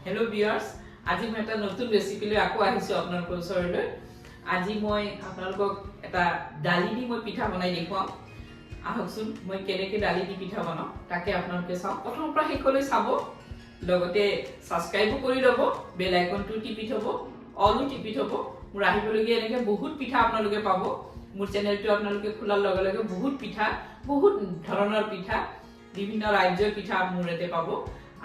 Hello viewers, আজি মই এটা নতুন ৰেচিপি লৈ আকৌ আহিছো আপোনালোকৰ ওচৰলৈ। আজি মই আপোনালোকক এটা ডালি দি মই পিঠা বনাই দেখুৱাম। আহকচোন মই কেনেকৈ ডালি দি পিঠা বনাও তাকে আপোনালোকে চাওক। প্ৰথমৰ পৰা শেষলৈ চাব, লগতে সাবস্ক্ৰাইব কৰি ল'ব, বেল আইকনটো টিপি থব, অলও টিপি থব। মোৰ আহিবলগীয়া এনেকৈ বহুত পিঠা আপোনালোকে পাব। মোৰ চেনেলটো আপোনালোকে খোলাৰ লগে লগে বহুত পিঠা, বহুত ধৰণৰ পিঠা, বিভিন্ন ৰাজ্যৰ পিঠা মোৰ ইয়াতে পাব।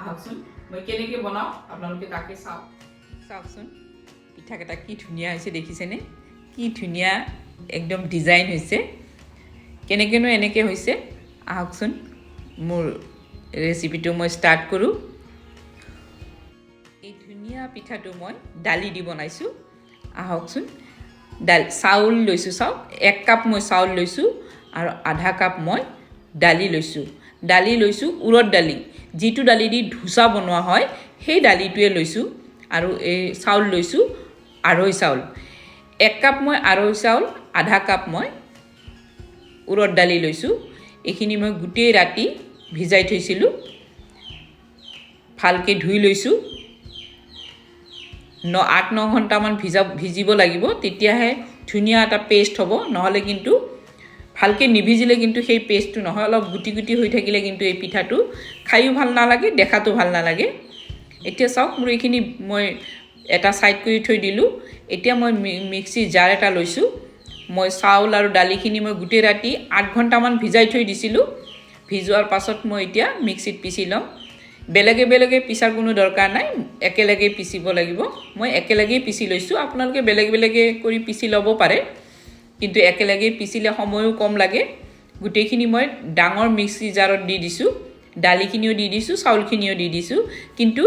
আহকচোন মই কেনেকৈ বনাও আপোনালোকে তাকে চাওক। চাওকচোন পিঠাকেইটা কি ধুনীয়া হৈছে, দেখিছেনে? কি ধুনীয়া একদম ডিজাইন হৈছে। কেনেকৈনো এনেকৈ হৈছে আহকচোন, মোৰ ৰেচিপিটো মই ষ্টাৰ্ট কৰোঁ। এই ধুনীয়া পিঠাটো মই ডালি দি বনাইছোঁ। আহকচোন চাউল লৈছোঁ, চাওক 1 কাপ মই চাউল লৈছোঁ আৰু আধা কাপ মই ডালি লৈছোঁ। ডালি লৈছোঁ উৰদ ডালি, যিটো ডালি দি ধোচা বনোৱা হয় সেই ডালিটোৱে লৈছোঁ। আৰু এই চাউল লৈছোঁ আঢ়ৈ চাউল। 1 কাপ মই আঢ়ৈ চাউল, আধা কাপ মই উৰদ ডালি লৈছোঁ। এইখিনি মই গোটেই ৰাতি ভিজাই থৈছিলোঁ, ভালকৈ ধুই লৈছোঁ। 8-9 ঘণ্টামান ভিজিব লাগিব, তেতিয়াহে ধুনীয়া এটা পেষ্ট হ'ব। নহ'লে কিন্তু ভালকৈ নিভিজিলে কিন্তু সেই পেষ্টটো নহয়, অলপ গুটি গুটি হৈ থাকিলে কিন্তু এই পিঠাটো খায়ো ভাল নালাগে, দেখাতো ভাল নালাগে। এতিয়া চাওক মোৰ এইখিনি মই এটা ছাইড কৰি থৈ দিলোঁ। এতিয়া মই মিক্সি জাৰ এটা লৈছোঁ। মই চাউল আৰু ডালিখিনি মই গোটেই ৰাতি 8 ঘণ্টামান ভিজাই থৈ দিছিলোঁ। ভিজোৱাৰ পাছত মই এতিয়া মিক্সিত পিচি ল'ম। বেলেগে বেলেগে পিছাৰ কোনো দৰকাৰ নাই, একেলগে পিচিব লাগিব। মই একেলগেই পিচি লৈছোঁ। আপোনালোকে বেলেগ বেলেগে কৰি পিচি ল'ব পাৰে, কিন্তু একেলগে পিচিলে সময়ো কম লাগে। গোটেইখিনি মই ডাঙৰ মিক্সি জাৰত দি দিছোঁ, ডালিখিনিও দি দিছোঁ, চাউলখিনিও দি দিছোঁ। কিন্তু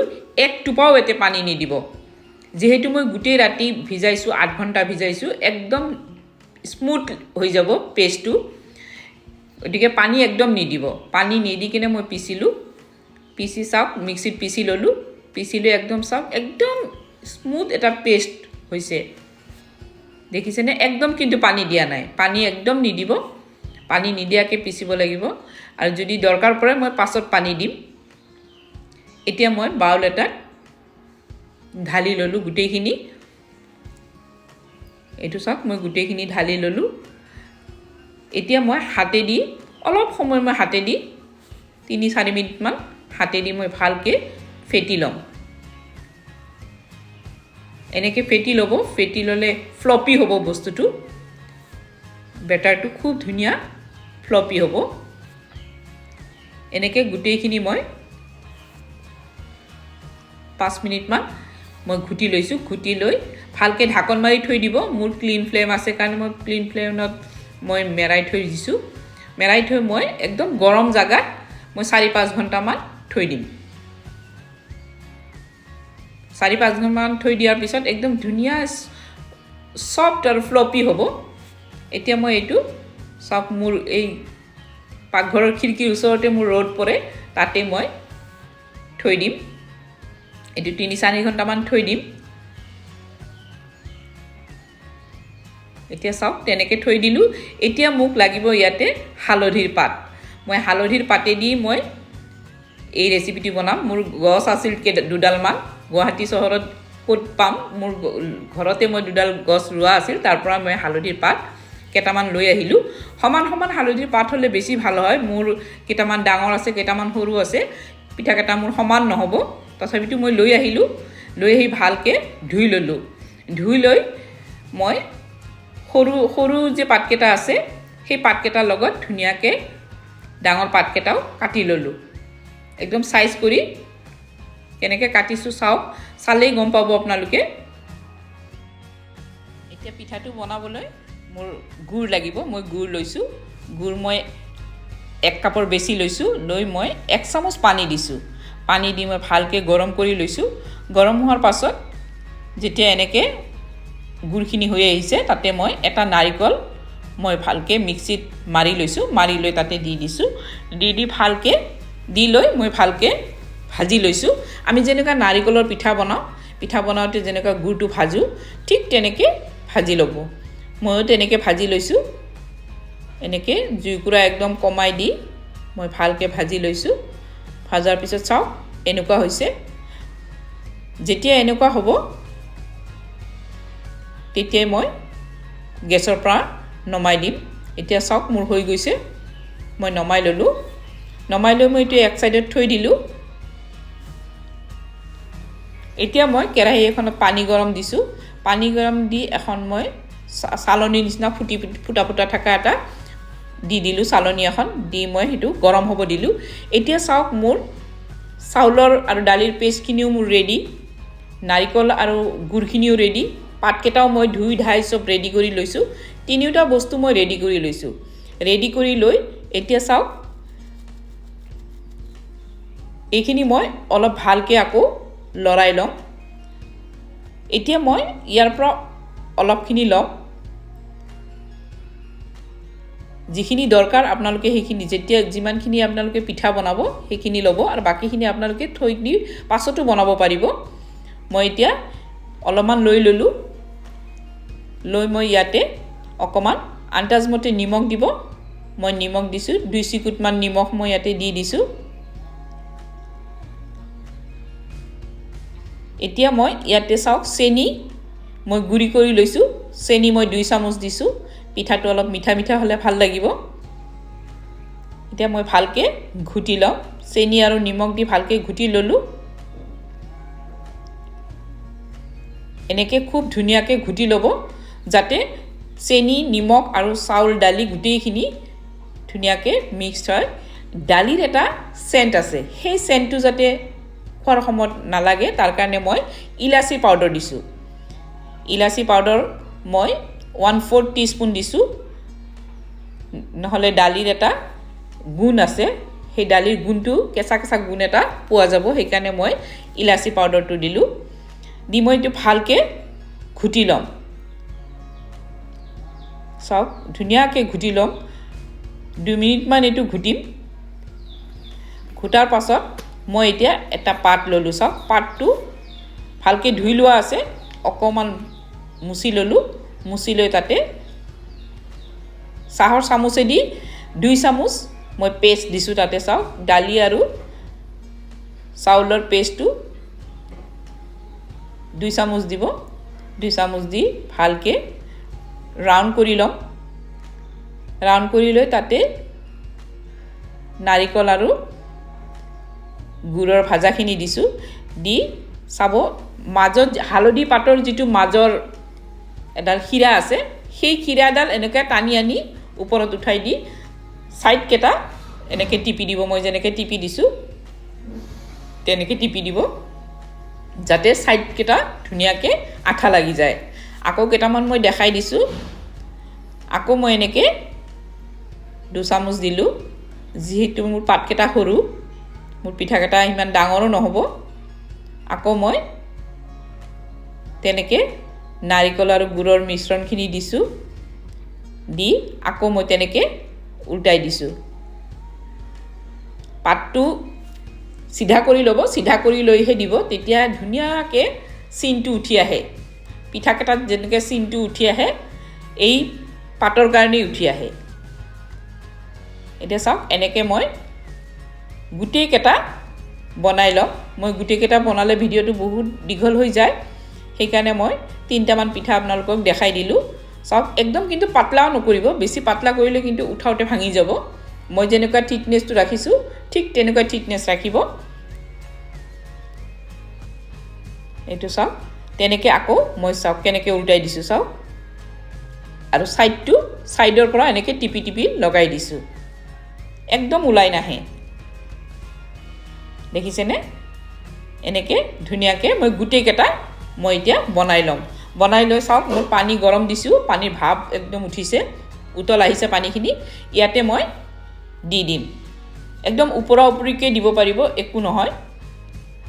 1 টোপাও এতে পানী নিদিব। যিহেতু মই গোটেই ৰাতি ভিজাইছোঁ, 8 ঘণ্টা ভিজাইছোঁ, একদম স্মুথ হৈ যাব পেষ্টটো। গতিকে পানী একদম নিদিব। পানী নিদি কিনে মই পিচিলোঁ। পিচি চাওক, মিক্সিত পিচি ল'লোঁ। পিচিলৈ একদম চাওক, একদম স্মুথ এটা পেষ্ট হৈছে, দেখিছেনে? একদম কিন্তু পানী দিয়া নাই, পানী একদম নিদিব। পানী নিদিয়াকৈ পিচিব লাগিব। আৰু যদি দৰকাৰ পৰে মই পাছত পানী দিম। এতিয়া মই বাউল এটাত ঢালি ল'লোঁ গোটেইখিনি। এইটো চাওক, মই গোটেইখিনি ঢালি ল'লোঁ। এতিয়া মই হাতেদি অলপ সময় মই হাতেদি 3-4 মিনিটমান হাতেদি মই ভালকৈ ফেটি ল'ম। এনেকৈ ফেটি ল'ব। ফেটি ল'লে ফ্লপি হ'ব বস্তুটো, বেটাৰটো খুব ধুনীয়া ফ্লপি হ'ব। এনেকৈ গোটেইখিনি মই 5 মিনিটমান মই ঘুটি লৈছোঁ। ঘুটি লৈ ভালকৈ ঢাকন মাৰি থৈ দিব। মোৰ ক্লিন ফ্লেম আছে কাৰণে মই ক্লিন ফ্লেমত মই মেৰাই থৈ দিছোঁ। মেৰাই থৈ মই একদম গৰম জেগাত মই 4-5 ঘণ্টামান থৈ দিম। 4-5 ঘণ্টামান থৈ দিয়াৰ পিছত একদম ধুনীয়া ছফ্ট আৰু ফ্লপি হ'ব। এতিয়া মই এইটো চাওক, মোৰ এই পাকঘৰৰ খিৰিকীৰ ওচৰতে মোৰ ৰ'দ পৰে, তাতে মই থৈ দিম। এইটো 3-4 ঘণ্টামান থৈ দিম। এতিয়া চাওক তেনেকৈ থৈ দিলোঁ। এতিয়া মোক লাগিব ইয়াতে হালধিৰ পাত। মই হালধিৰ পাতেদি মই এই ৰেচিপিটো বনাম। মোৰ গছ আছিল 2ডালমান। গুৱাহাটী চহৰত ক'ত পাম, মোৰ ঘৰতে মই 2ডাল গছ ৰোৱা আছিল, তাৰ পৰা মই হালধিৰ পাত কেইটামান লৈ আহিলোঁ। সমান সমান হালধিৰ পাত হ'লে বেছি ভাল হয়। মোৰ কেইটামান ডাঙৰ আছে, কেইটামান সৰু আছে। পিঠাকেইটা মোৰ সমান নহ'ব, তথাপিতো মই লৈ আহিলোঁ। লৈ আহি ভালকৈ ধুই ল'লোঁ। ধুই লৈ মই সৰু সৰু যে পাতকেইটা আছে সেই পাতকেইটাৰ লগত ধুনীয়াকৈ ডাঙৰ পাতকেইটাও কাটি ল'লোঁ। একদম চাইজ কৰি কেনেকৈ কাটিছোঁ চাওক, চালেই গম পাব আপোনালোকে। এতিয়া পিঠাটো বনাবলৈ মোৰ গুড় লাগিব। মই গুড় লৈছোঁ। গুড় মই 1 কাপৰ বেছি লৈছোঁ। লৈ মই 1 চামুচ পানী দিছোঁ। পানী দি মই ভালকৈ গৰম কৰি লৈছোঁ। গৰম হোৱাৰ পাছত যেতিয়া এনেকৈ গুড়খিনি হৈ আহিছে, তাতে মই এটা নাৰিকল মই ভালকৈ মিক্সিত মাৰি লৈছোঁ। মাৰি লৈ তাতে দি দিছোঁ। দি ভালকৈ দি লৈ মই ভালকৈ ভাজি লৈছোঁ। আমি যেনেকুৱা নাৰিকলৰ পিঠা বনাওঁ, পিঠা বনাওঁতে যেনেকুৱা গুড়টো ভাজোঁ, ঠিক তেনেকৈ ভাজি ল'ব। ময়ো তেনেকৈ ভাজি লৈছোঁ। এনেকৈ জুইকুৰা একদম কমাই দি মই ভালকৈ ভাজি লৈছোঁ। ভাজাৰ পিছত চাওক এনেকুৱা হৈছে। যেতিয়া এনেকুৱা হ'ব তেতিয়া মই গেছৰ পৰা নমাই দিম এতিয়া চাওক মোৰ হৈ গৈছে মই নমাই ললো নমাই লৈ মই এটো এক সাইডত থৈ দিলো এতিয়া মই কেৰাহী এখনত পানী গৰম দিছো পানী গৰম দি এখন মই চালনী নিচিনা ফুটা ফুটা থকা এটা দি দিলো চালনী এখন দি মই হেতু গৰম হ'ব দিলো এতিয়া চাওক মোৰ চাউলৰ আৰু ডালিৰ পেষ্ট খিনিও মোৰ ৰেডি নাৰিকল আৰু গুৰখিনিও ৰেডি পাতকেটাও মই ধুই ধাই সব ৰেডি কৰি লৈছো তিনিটা বস্তু মই ৰেডি কৰি লৈছো ৰেডি কৰি লৈ এতিয়া চাওক এইখিনি মই অলপ ভালকে আকৌ লৰাই লম এতিয়া মই ইয়াৰ পৰা অলপখিনি লম যিখিনি দৰকাৰ আপোনালোকে সেইখিনি যেতিয়া যিমানখিনি আপোনালোকে পিঠা বনাব সেইখিনি লব আৰু বাকিখিনি আপোনালোকে থৈ দি পাছতো বনাব পাৰিব মই এতিয়া অলপমান লৈ ললো লৈ মই ইয়াতে অকমান আন্তাজমতে নিমখ দিব মই নিমখ দিছো 2 চিকুট মান নিমখ মই ইয়াতে দি দিছো এতিয়া মই ইয়াতে চাওক চেনি মই গুৰি কৰি লৈছো চেনি মই 2 চামুচ দিছো পিঠাটো অলপ মিঠা মিঠা হলে ভাল লাগিব এতিয়া মই ভালকে ঘুটি লম চেনি আৰু নিমখ দি ভালকে ঘুটি ললো এনেকে খুব ধুনিয়াকে ঘুটি লব যাতে চেনি নিমখ আৰু চাউল ডালি গুটেইখিনি ধুনিয়াকে মিক্স হয় ডালিৰ এটা সেন্ট আছে সেই সেন্টটো যাতে খোৱাৰ সময়ত নালাগে তাৰ কাৰণে মই ইলাচি পাউডাৰ দিছো ইলাচি পাউডাৰ মই 1/4 টিস্পুন দিছো নহলে ডালিৰ এটা গুণ আছে সেই ডালিৰ গুণটো কেঁচা কেঁচা গুণ এটা পোৱা যাব সেইকাৰণে মই ইলাচি পাউডাৰটো দিলো দি মই এটো ভালকে ঘুটি লম সব ধুনিয়াকে ঘুটি লম 2 মিনিট মান এটো ঘুটিম ঘুটাৰ পাছত মই এতিয়া এটা পাত ললো সব পাতটো ভালকে ধুই লোৱা আছে অকমান মুছি ললো মুছি লৈ তাতে চাহৰ চামুচে দি 2 চামুচ মই পেষ্ট দিছো তাতে চাওক ডালি আৰু চাউলৰ পেষ্টটো 2 চামুচ দিব 2 চামুচ দি ভালকে ৰাউন্ড কৰি লম ৰাউন্ড কৰি লৈ তাতে নাৰিকল আৰু গুৰৰ ভাজাখিনি দিছো দি চাব মাজত হালধি পাতৰ যেটো মাজৰ এডাল খিৰা আছে সেই খিৰাডাল এনেকৈ টানি আনি ওপৰত উঠাই দি সাইড কেটা এনেকৈ টিপি দিব মই যেনেকৈ টিপি দিছো তেনেকৈ টিপি দিব যাতে সাইড কেটা ধুনিয়াকে আঠা লাগি যায় আকৌ কেটামান মই দেখাই দিছো আকৌ মই এনেকৈ 2 চামুচ দিলো যেহেতু মোৰ পাত কেটা সৰু মোৰ পিঠা কেটা ইমান ডাঙৰো নহব আকৌ মই তেনেকৈ নাৰিকল আৰু গুৰৰ মিশ্ৰণখিনি দিছো দি আকৌ মই তেনেকৈ উল্টাই দিছো পাতটো সিধা কৰি লব সিধা কৰি লৈহে দিব তেতিয়া ধুনিয়াকে সিনটো উঠি আহে পিঠা কেটাত যেনেকৈ সিনটো উঠি আহে এই পাতৰ কাৰণে উঠি আহে এতিয়া চাওক এনেকৈ মই গুটেই কেটা বনাই লম মই গুটেই কেটা বনালে ভিডিওটো বহুত দীঘল হৈ যায় সেইকাৰণে মই 3টা মান পিঠা আপোনালোকক দেখাই দিলো সব একদম কিন্তু পাতলাও নকৰিব বেছি পাতলা কৰিলে কিন্তু উঠাওতে ভাঙি যাব মই যেনেকুৱা থিকনেসটো ৰাখিছো ঠিক তেনেকুৱা থিকনেস ৰাখিব এটো চাওক তেনেকৈ আকৌ মই চাওক কেনেকৈ উল্টাই দিছো চাওক আৰু সাইডটো সাইডৰ পৰা এনেকৈ টিপি টিপি লগাই দিছো একদম উলাই নাহে দেখিছেনে এনেকৈ ধুনিয়াকে মই গুটেই কেটা মই এতিয়া বনাই লম বনাই লৈ চাওক মই পানী গৰম দিছো পানীৰ ভাপ একদম উঠিছে উতল আহিছে পানীখিনি ইয়াতে মই দি দিম একদম ওপৰা ওপৰিকে দিব পাৰিব একো নহয়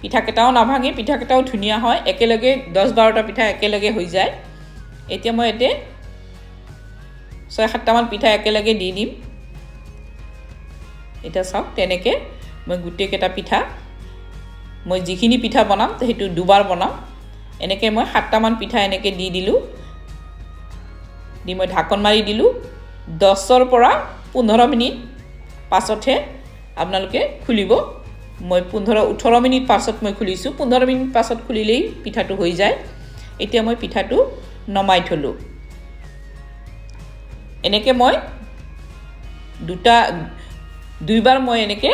পিঠা কেটাও নাভাঙে পিঠা কেটাও ধুনিয়া হয় একেলগে 10-12টা পিঠা একেলগে হৈ যায় এতিয়া মই এতে 6-7টা মান পিঠা একেলগে দি দিম এটা চাওক তেনেকৈ মই গুটেই কেটা পিঠা মই যিখিনি পিঠা বনাম হেতু দুবাৰ বনাম এনেকৈ মই 7টা মান পিঠা এনেকৈ দি দিলো দি মই ঢাকন মাৰি দিলো 10 পৰা 15 মিনিট পাছতহে আপোনালোকে খুলিব মই 15-18 মিনিট পাছত মই খুলিছো 15 মিনিট পাছত খুলিলেই পিঠাটো হৈ যায় এতিয়া মই পিঠাটো নমাই থলো এনেকে মই দুইবাৰ মই এনেকে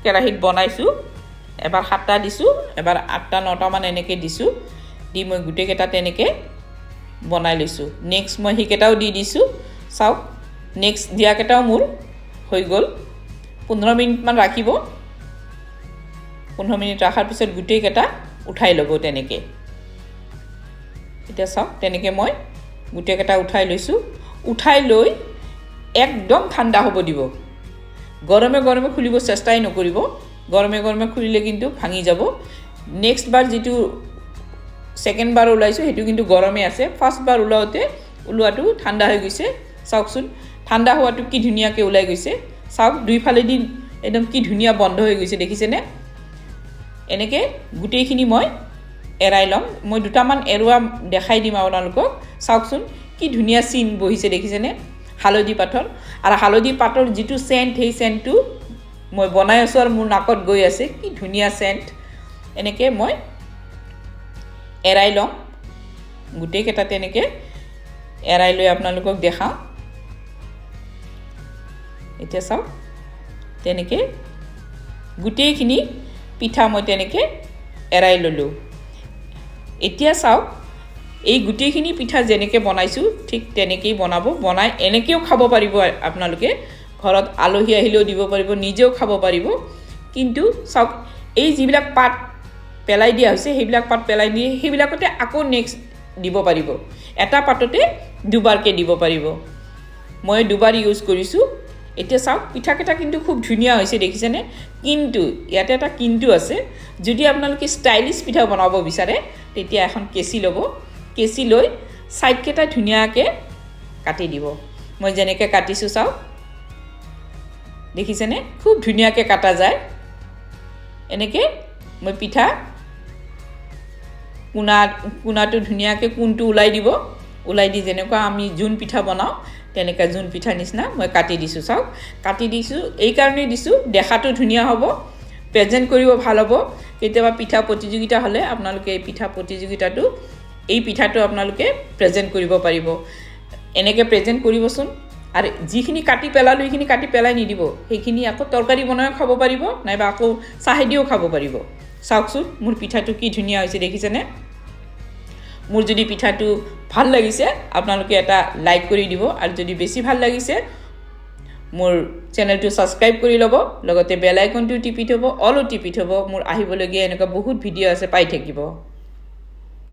কেৰাহীত বনাইছো এবাৰ 7টা দিছো এবাৰ 8টা 9টা মান এনেকে দিছো দি মই গুটে কেটা তেনেকে বনাই লৈছো নেক্সট মই হিকেটাও দি দিছো চাও নেক্সট দিয়া কেটাও মোৰ হৈ গল 15 মিনিট মান ৰাখিব 15 মিনিট ৰাখাৰ পিছত গুটে কেটা উঠাই লব তেনেকে এতিয়া চাও তেনেকে মই গুটে কেটা উঠাই লৈছো উঠাই লৈ একদম ঠাণ্ডা হ'ব দিব গৰমে গৰমে খুলিব চেষ্টাই নকৰিব গৰমে গৰমে খুলিলে কিন্তু ভাঙি যাব নেক্সট বাৰ যেটো সেকেন্ড বাৰ উলাইছো হেতু কিন্তু গৰমে আছে ফাৰ্স্ট বাৰ উলোৱাটো ঠাণ্ডা হৈ গৈছে চাওকচোন ঠাণ্ডা হোৱাটো কি ধুনিয়াকে উলাই গৈছে চাওক দুই ফালে দি একদম কি ধুনিয়া বন্ধ হৈ গৈছে দেখিছেনে এনেকে গুটেইখিনি মই এৰাই লম মই দুটামান এৰুৱা দেখাই দিম আপোনালোকক চাওকচোন কি ধুনিয়া সিন বহিছে দেখিছেনে হালধি পাতৰ আৰু হালধি পাতৰ যেটো সেন্ট হেই সেন্টটো মই বনাই আছো আৰু মোৰ নাকত গৈ আছে কি ধুনিয়া সেন্ট এনেকে মই এৰাই লম গুটে কেটা তেনেকে এৰাই লৈ আপোনালোকক দেখাও এতিয়া চাও তেনেকে গুটেইখিনি পিঠা মই তেনেকে এৰাই ললো এতিয়া চাও এই গুটেইখিনি পিঠা যেনেকে বনাইছো ঠিক তেনেকেই বনাব বনাই এনেকেও খাব পাৰিব আপোনালোকে ঘৰত আলহী আহিলেও দিব পাৰিব নিজেও খাব পাৰিব কিন্তু চাওক এই যিবিলাক পাত পেলাই দিয়া হৈছে সেইবিলাক পাত পেলাই দিয়ে সেইবিলাকতে আকৌ নেক্সট দিব পাৰিব এটা পাততে দুবাৰকে দিব পাৰিব মই দুবাৰ ইউজ কৰিছো এতিয়া চাওক পিঠা কেটা কিন্তু খুব ধুনিয়া হৈছে দেখিছেনে কিন্তু ইয়াতে এটা কিন্তু আছে যদি আপোনালোকে ষ্টাইলিশ পিঠা বনাব বিচাৰে তেতিয়া এখন কেচি লব কেচি লৈ সাইড কেটা ধুনিয়াকে কাটি দিব মই যেনেকে কাটিছো চাওক দেখিছেনে খুব ধুনিয়াকে কাটা যায় এনেকে মই পিঠা কুনাটো ধুনিয়াকে কোনটো উলাই দি যেনেকুৱা আমি জুন পিঠা বনাও তেনেকা জুন পিঠা নিচিনা মই কাটি দিছো চাওক কাটি দিছো এই কাৰণে দিছো দেখাটো ধুনিয়া হ'ব প্ৰেজেন্ট কৰিব ভাল হ'ব কেতিয়াবা পিঠা প্ৰতিযোগিতা হলে আপোনালোকে এই পিঠা প্ৰতিযোগিতাটো এই পিঠাটো আপোনালোকে প্ৰেজেন্ট কৰিব পাৰিব এনেকে প্ৰেজেন্ট কৰিবচোন আৰু যিখিনি কাটি পেলালো এইখিনি কাটি পেলাই নিদিব সেইখিনি আকৌ তৰকাৰী বনাই খাব পাৰিব নাইবা আকৌ চাহে দিও খাব পাৰিব চাওকচোন মোৰ পিঠাটো কি ধুনিয়া হৈছে দেখিছেনে মোৰ যদি পিঠাটো ভাল লাগিছে আপোনালোকে এটা লাইক কৰি দিব আৰু যদি বেছি ভাল লাগিছে মোৰ চেনেলটো সাবস্ক্ৰাইব কৰি লব লগতে বেল আইকনটো টিপি থব অল টিপি থব মোৰ আহিবলগীয়া এনেকুৱা বহুত ভিডিও আছে পাই থাকিব